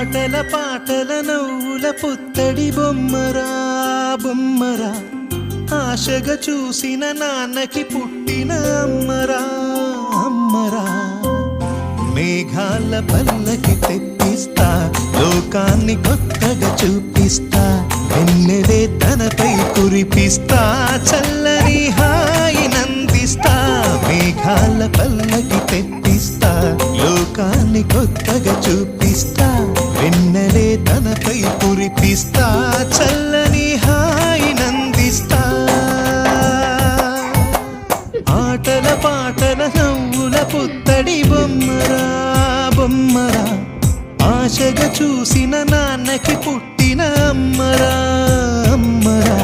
ఆటల పాటల నవ్వుల పుత్తడి బొమ్మరా బొమ్మరా, ఆశగా చూసిన నాన్నకి పుట్టిన అమ్మరా అమ్మరా. మేఘాల పల్లకి తెప్పిస్తా, లోకాన్ని కొత్తగా చూపిస్తా, వెన్నెలే తనపై కురిపిస్తా, చల్లని హాయి నందిస్తా. మేఘాల పల్లకి తెప్పిస్తా, లోకాన్ని కొత్తగా చూపిస్తా, వెన్నెలే తనపై కురిపిస్తా, చల్లని హాయి నందిస్తా. ఆటల పాటల నవ్వుల పుత్తడి బొమ్మరా బొమ్మరా, ఆశగా చూసిన నాన్నకి పుట్టిన అమ్మరా అమ్మరా.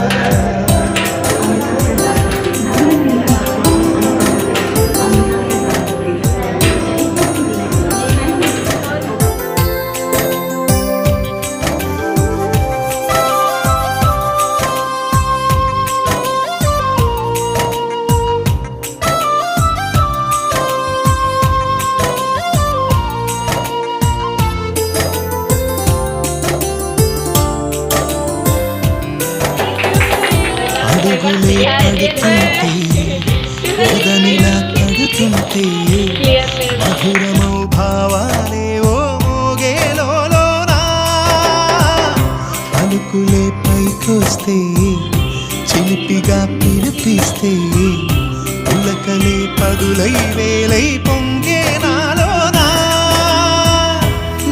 అడుగులే పడుతుంటే, ఎదనిలా కడుతుంటే, మధురమౌ భావాలే ఓ మోగేలోనా. పలుకులే పైకొస్తే, చిలిపిగా పిలిపిస్తే, ఉలకలే పదులై వేలై పొంగే నాలోనా.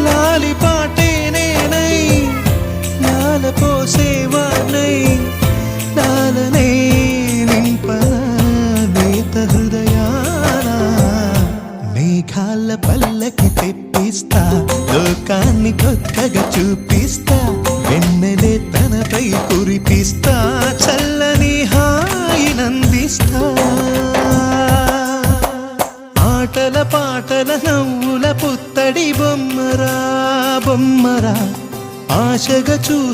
లాలి పాటే నేనై, లాల పోసేవాణ్ణై, లాలనే నింపనా నేత హృదయాన. మేఘాల పల్లకి తెప్పిస్తా, లోకాన్ని కొత్తగా చూపిస్తా, వెన్నెలే తనపై కురిపిస్తా, చల్లని హాయి నందిస్తా. ఆటల పాటల నవ్వుల పుత్తడి బొమ్మరా బొమ్మరా, ఆశగా చూసి